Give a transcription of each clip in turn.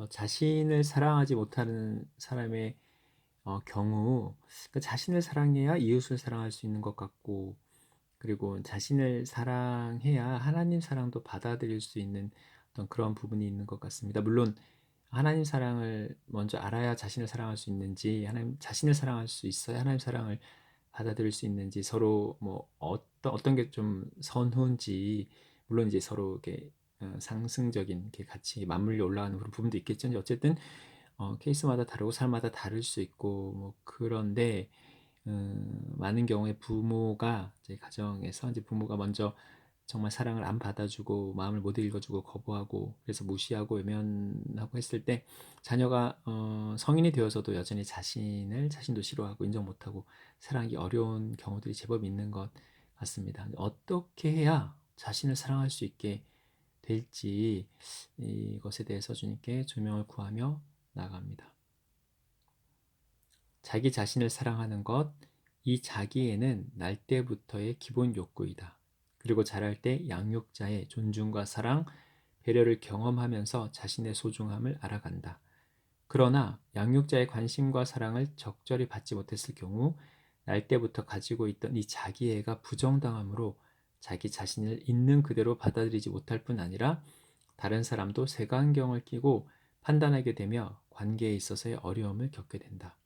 자신을 사랑하지 못하는 사람의 경우, 그러니까 자신을 사랑해야 이웃을 사랑할 수 있는 것 같고, 그리고 자신을 사랑해야 하나님 사랑도 받아들일 수 있는 어떤 그런 부분이 있는 것 같습니다. 물론 하나님 사랑을 먼저 알아야 자신을 사랑할 수 있는지, 하나님 자신을 사랑할 수 있어야 하나님 사랑을 받아들일 수 있는지, 서로 뭐 어떤 게 좀 선후인지, 물론 이제 서로 이렇게 상승적인 이렇게 같이 맞물려 올라가는 그런 부분도 있겠죠. 어쨌든 케이스마다 다르고 사람마다 다를 수 있고 뭐 그런데, 많은 경우에 부모가 이제 가정에서 이제 부모가 먼저 정말 사랑을 안 받아주고 마음을 못 읽어주고 거부하고 그래서 무시하고 외면하고 했을 때, 자녀가 성인이 되어서도 여전히 자신도 싫어하고 인정 못하고 사랑하기 어려운 경우들이 제법 있는 것 같습니다. 어떻게 해야 자신을 사랑할 수 있게 될지, 이것에 대해서 주님께 조명을 구하며 나갑니다. 자기 자신을 사랑하는 것, 이 자기애는 날 때부터의 기본 욕구이다. 그리고 자랄 때 양육자의 존중과 사랑, 배려를 경험하면서 자신의 소중함을 알아간다. 그러나 양육자의 관심과 사랑을 적절히 받지 못했을 경우 날 때부터 가지고 있던 이 자기애가 부정당함으로 자기 자신을 있는 그대로 받아들이지 못할 뿐 아니라 다른 사람도 색안경을 끼고 판단하게 되며 관계에 있어서의 어려움을 겪게 된다.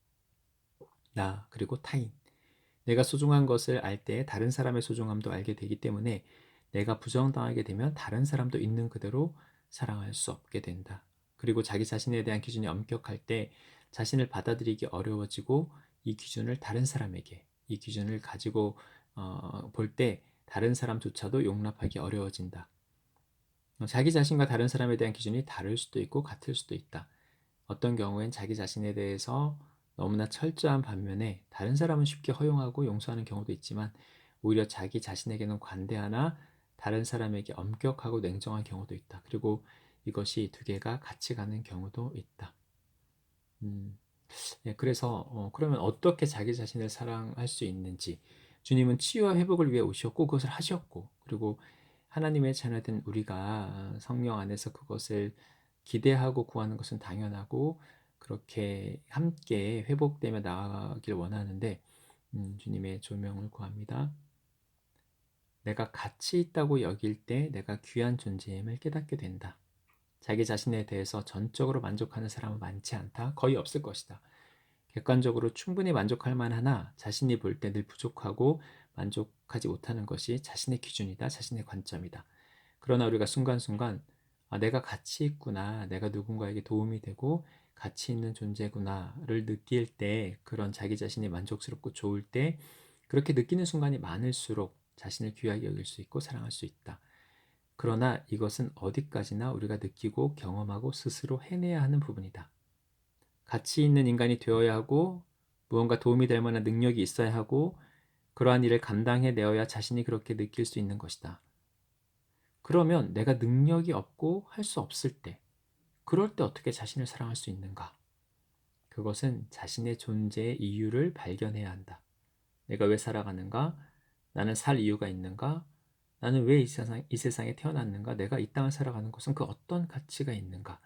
나 그리고 타인. 내가 소중한 것을 알 때 다른 사람의 소중함도 알게 되기 때문에 내가 부정당하게 되면 다른 사람도 있는 그대로 사랑할 수 없게 된다. 그리고 자기 자신에 대한 기준이 엄격할 때 자신을 받아들이기 어려워지고, 이 기준을 가지고 볼 때 다른 사람조차도 용납하기 어려워진다. 자기 자신과 다른 사람에 대한 기준이 다를 수도 있고 같을 수도 있다. 어떤 경우엔 자기 자신에 대해서 너무나 철저한 반면에 다른 사람은 쉽게 허용하고 용서하는 경우도 있지만, 오히려 자기 자신에게는 관대하나 다른 사람에게 엄격하고 냉정한 경우도 있다. 그리고 이것이 두 개가 같이 가는 경우도 있다. 음, 그래서 그러면 어떻게 자기 자신을 사랑할 수 있는지, 주님은 치유와 회복을 위해 오셨고 그것을 하셨고, 그리고 하나님의 자녀된 우리가 성령 안에서 그것을 기대하고 구하는 것은 당연하고, 그렇게 함께 회복되며 나아가길 원하는데, 주님의 조명을 구합니다. 내가 가치 있다고 여길 때 내가 귀한 존재임을 깨닫게 된다. 자기 자신에 대해서 전적으로 만족하는 사람은 많지 않다. 거의 없을 것이다. 객관적으로 충분히 만족할 만하나 자신이 볼 때 늘 부족하고 만족하지 못하는 것이 자신의 기준이다, 자신의 관점이다. 그러나 우리가 순간순간 내가 가치 있구나, 내가 누군가에게 도움이 되고 가치 있는 존재구나를 느낄 때, 그런 자기 자신이 만족스럽고 좋을 때, 그렇게 느끼는 순간이 많을수록 자신을 귀하게 여길 수 있고 사랑할 수 있다. 그러나 이것은 어디까지나 우리가 느끼고 경험하고 스스로 해내야 하는 부분이다. 가치 있는 인간이 되어야 하고 무언가 도움이 될 만한 능력이 있어야 하고 그러한 일을 감당해내어야 자신이 그렇게 느낄 수 있는 것이다. 그러면 내가 능력이 없고 할 수 없을 때, 그럴 때 어떻게 자신을 사랑할 수 있는가? 그것은 자신의 존재의 이유를 발견해야 한다. 내가 왜 살아가는가? 나는 살 이유가 있는가? 나는 왜 이 세상에 태어났는가? 내가 이 땅을 살아가는 것은 그 어떤 가치가 있는가?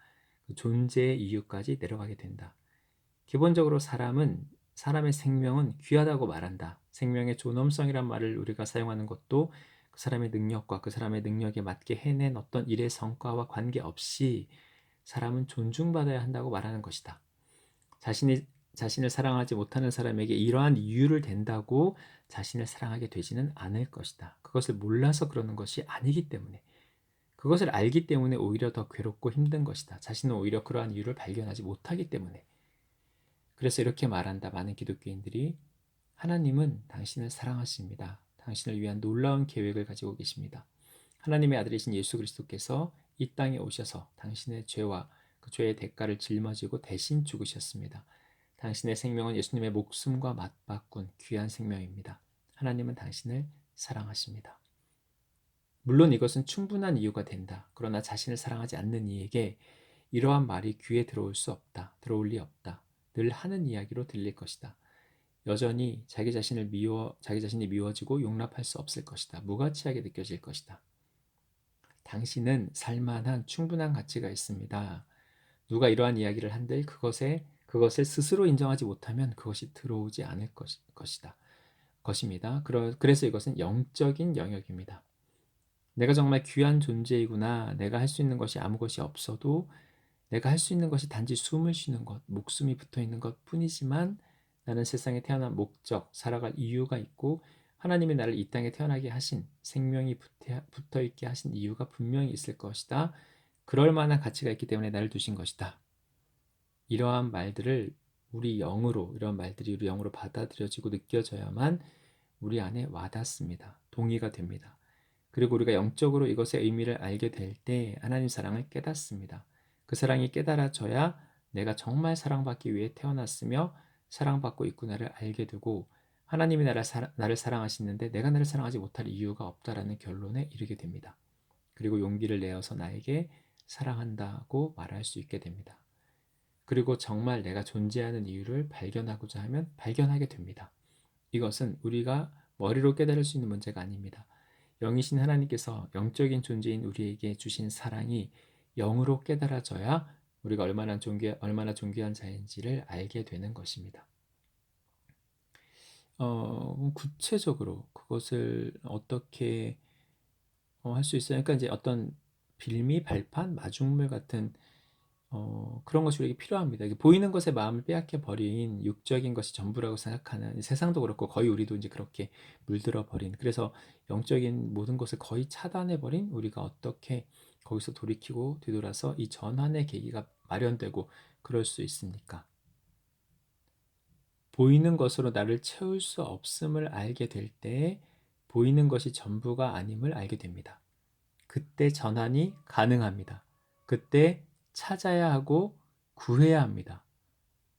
그 존재의 이유까지 내려가게 된다. 기본적으로 사람의 생명은 귀하다고 말한다. 생명의 존엄성이란 말을 우리가 사용하는 것도 그 사람의 능력과 그 사람의 능력에 맞게 해낸 어떤 일의 성과와 관계없이 사람은 존중받아야 한다고 말하는 것이다. 자신을 사랑하지 못하는 사람에게 이러한 이유를 댄다고 자신을 사랑하게 되지는 않을 것이다. 그것을 몰라서 그러는 것이 아니기 때문에, 그것을 알기 때문에 오히려 더 괴롭고 힘든 것이다. 자신은 오히려 그러한 이유를 발견하지 못하기 때문에. 그래서 이렇게 말한다. 많은 기독교인들이, 하나님은 당신을 사랑하십니다. 당신을 위한 놀라운 계획을 가지고 계십니다. 하나님의 아들이신 예수 그리스도께서 이 땅에 오셔서 당신의 죄와 그 죄의 대가를 짊어지고 대신 죽으셨습니다. 당신의 생명은 예수님의 목숨과 맞바꾼 귀한 생명입니다. 하나님은 당신을 사랑하십니다. 물론 이것은 충분한 이유가 된다. 그러나 자신을 사랑하지 않는 이에게 이러한 말이 귀에 들어올 수 없다. 들어올 리 없다. 늘 하는 이야기로 들릴 것이다. 여전히 자기 자신이 미워지고 용납할 수 없을 것이다. 무가치하게 느껴질 것이다. 당신은 살만한 충분한 가치가 있습니다. 누가 이러한 이야기를 한들 그것을 스스로 인정하지 못하면 그것이 들어오지 않을 것입니다. 그래서 이것은 영적인 영역입니다. 내가 정말 귀한 존재이구나. 내가 할 수 있는 것이 아무 것이 없어도 내가 할 수 있는 것이 단지 숨을 쉬는 것, 목숨이 붙어 있는 것 뿐이지만 나는 세상에 태어난 목적, 살아갈 이유가 있고 하나님이 나를 이 땅에 태어나게 하신 생명이 붙어 있게 하신 이유가 분명히 있을 것이다. 그럴 만한 가치가 있기 때문에 나를 두신 것이다. 이러한 말들을 이런 말들이 우리 영으로 받아들여지고 느껴져야만 우리 안에 와닿습니다. 동의가 됩니다. 그리고 우리가 영적으로 이것의 의미를 알게 될 때 하나님 사랑을 깨닫습니다. 그 사랑이 깨달아져야 내가 정말 사랑받기 위해 태어났으며 사랑받고 있구나를 알게 되고 하나님이 나를 사랑하시는데 내가 나를 사랑하지 못할 이유가 없다라는 결론에 이르게 됩니다. 그리고 용기를 내어서 나에게 사랑한다고 말할 수 있게 됩니다. 그리고 정말 내가 존재하는 이유를 발견하고자 하면 발견하게 됩니다. 이것은 우리가 머리로 깨달을 수 있는 문제가 아닙니다. 영이신 하나님께서 영적인 존재인 우리에게 주신 사랑이 영으로 깨달아져야 우리가 얼마나 존귀한 자인지를 알게 되는 것입니다. 구체적으로 그것을 어떻게 할 수 있어요? 그러니까 이제 어떤 빌미, 발판, 마중물 같은 그런 것이 우리에게 필요합니다. 보이는 것에 마음을 빼앗겨 버린 육적인 것이 전부라고 생각하는 세상도 그렇고 거의 우리도 이제 그렇게 물들어 버린 그래서 영적인 모든 것을 거의 차단해 버린 우리가 어떻게 거기서 돌이키고 뒤돌아서 이 전환의 계기가 마련되고 그럴 수 있습니까? 보이는 것으로 나를 채울 수 없음을 알게 될 때 보이는 것이 전부가 아님을 알게 됩니다. 그때 전환이 가능합니다. 그때 찾아야 하고 구해야 합니다.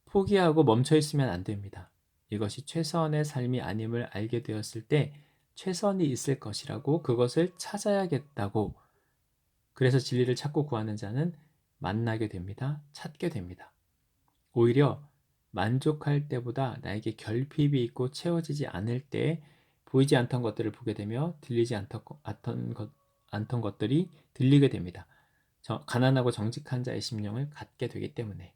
포기하고 멈춰 있으면 안 됩니다. 이것이 최선의 삶이 아님을 알게 되었을 때 최선이 있을 것이라고 그것을 찾아야겠다고 그래서 진리를 찾고 구하는 자는 만나게 됩니다. 찾게 됩니다. 오히려 만족할 때보다 나에게 결핍이 있고 채워지지 않을 때 보이지 않던 것들을 보게 되며 들리지 않던 것들이 들리게 됩니다. 가난하고 정직한 자의 심령을 갖게 되기 때문에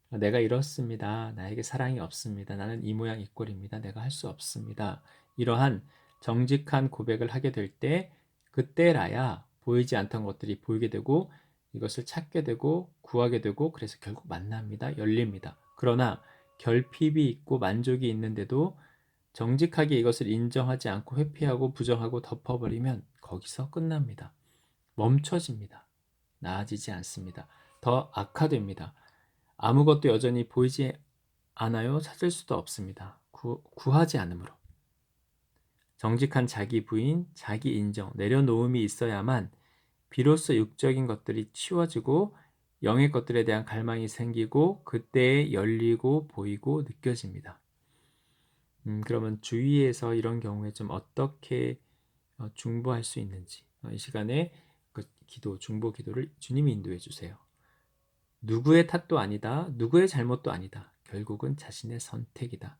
내가 이렇습니다. 나에게 사랑이 없습니다. 나는 이 모양 이 꼴입니다. 내가 할 수 없습니다. 이러한 정직한 고백을 하게 될 때 그때라야 보이지 않던 것들이 보이게 되고 이것을 찾게 되고 구하게 되고 그래서 결국 만납니다. 열립니다. 그러나 결핍이 있고 만족이 있는데도 정직하게 이것을 인정하지 않고 회피하고 부정하고 덮어버리면 거기서 끝납니다. 멈춰집니다. 나아지지 않습니다. 더 악화됩니다. 아무것도 여전히 보이지 않아요. 찾을 수도 없습니다. 구하지 않으므로. 정직한 자기 부인, 자기 인정, 내려놓음이 있어야만 비로소 육적인 것들이 치워지고 영의 것들에 대한 갈망이 생기고 그때에 열리고 보이고 느껴집니다. 그러면 주위에서 이런 경우에 좀 어떻게 중보할 수 있는지 이 시간에 그 중보 기도를 주님이 인도해 주세요. 누구의 탓도 아니다. 누구의 잘못도 아니다. 결국은 자신의 선택이다.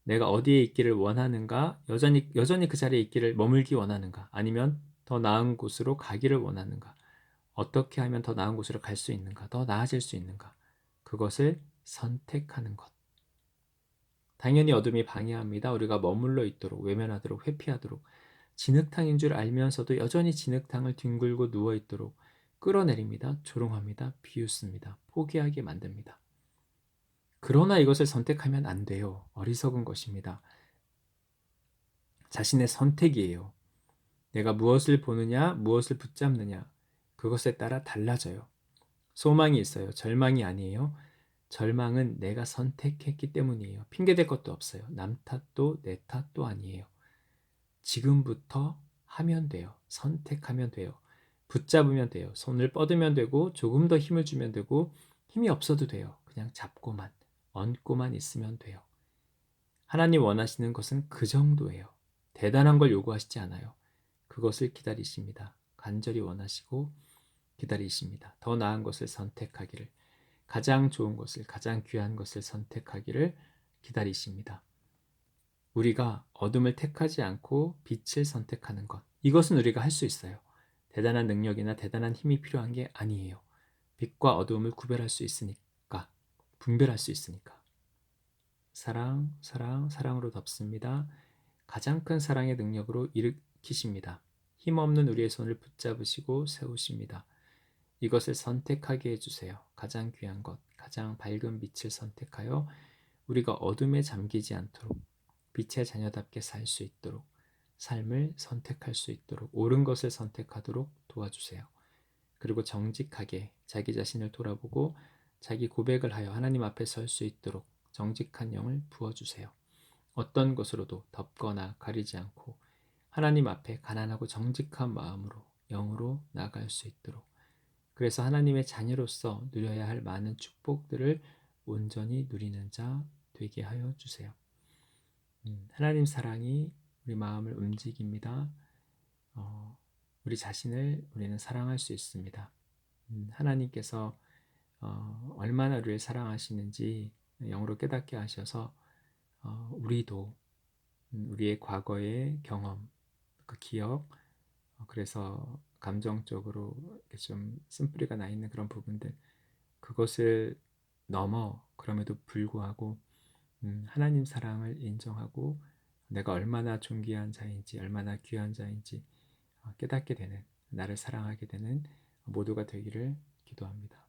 내가 어디에 있기를 원하는가? 여전히 그 자리에 있기를 머물기 원하는가? 아니면 더 나은 곳으로 가기를 원하는가? 어떻게 하면 더 나은 곳으로 갈 수 있는가? 더 나아질 수 있는가? 그것을 선택하는 것. 당연히 어둠이 방해합니다. 우리가 머물러 있도록, 외면하도록, 회피하도록, 진흙탕인 줄 알면서도 여전히 진흙탕을 뒹굴고 누워 있도록 끌어내립니다. 조롱합니다. 비웃습니다. 포기하게 만듭니다. 그러나 이것을 선택하면 안 돼요. 어리석은 것입니다. 자신의 선택이에요. 내가 무엇을 보느냐, 무엇을 붙잡느냐, 그것에 따라 달라져요. 소망이 있어요. 절망이 아니에요. 절망은 내가 선택했기 때문이에요. 핑계댈 것도 없어요. 남 탓도 내 탓도 아니에요. 지금부터 하면 돼요. 선택하면 돼요. 붙잡으면 돼요. 손을 뻗으면 되고 조금 더 힘을 주면 되고 힘이 없어도 돼요. 그냥 잡고만 얹고만 있으면 돼요. 하나님 원하시는 것은 그 정도예요. 대단한 걸 요구하시지 않아요. 그것을 기다리십니다. 간절히 원하시고 기다리십니다. 더 나은 것을 선택하기를, 가장 좋은 것을, 가장 귀한 것을 선택하기를 기다리십니다. 우리가 어둠을 택하지 않고 빛을 선택하는 것. 이것은 우리가 할 수 있어요. 대단한 능력이나 대단한 힘이 필요한 게 아니에요. 빛과 어두움을 구별할 수 있으니까, 분별할 수 있으니까. 사랑, 사랑, 사랑으로 덮습니다. 가장 큰 사랑의 능력으로 일으키십니다. 힘없는 우리의 손을 붙잡으시고 세우십니다. 이것을 선택하게 해주세요. 가장 귀한 것, 가장 밝은 빛을 선택하여 우리가 어둠에 잠기지 않도록 빛의 자녀답게 살 수 있도록 삶을 선택할 수 있도록 옳은 것을 선택하도록 도와주세요. 그리고 정직하게 자기 자신을 돌아보고 자기 고백을 하여 하나님 앞에 설 수 있도록 정직한 영을 부어주세요. 어떤 것으로도 덮거나 가리지 않고 하나님 앞에 가난하고 정직한 마음으로 영으로 나아갈 수 있도록 그래서 하나님의 자녀로서 누려야 할 많은 축복들을 온전히 누리는 자 되게 하여 주세요. 하나님 사랑이 우리 마음을 움직입니다. 우리 자신을 우리는 사랑할 수 있습니다. 하나님께서 얼마나 우리를 사랑하시는지 영으로 깨닫게 하셔서 우리도 우리의 과거의 경험, 그 기억, 그래서 감정적으로 이렇게 좀 쓴뿌리가 나 있는 그런 부분들, 그것을 넘어 그럼에도 불구하고 하나님 사랑을 인정하고 내가 얼마나 존귀한 자인지, 얼마나 귀한 자인지 깨닫게 되는, 나를 사랑하게 되는 모두가 되기를 기도합니다.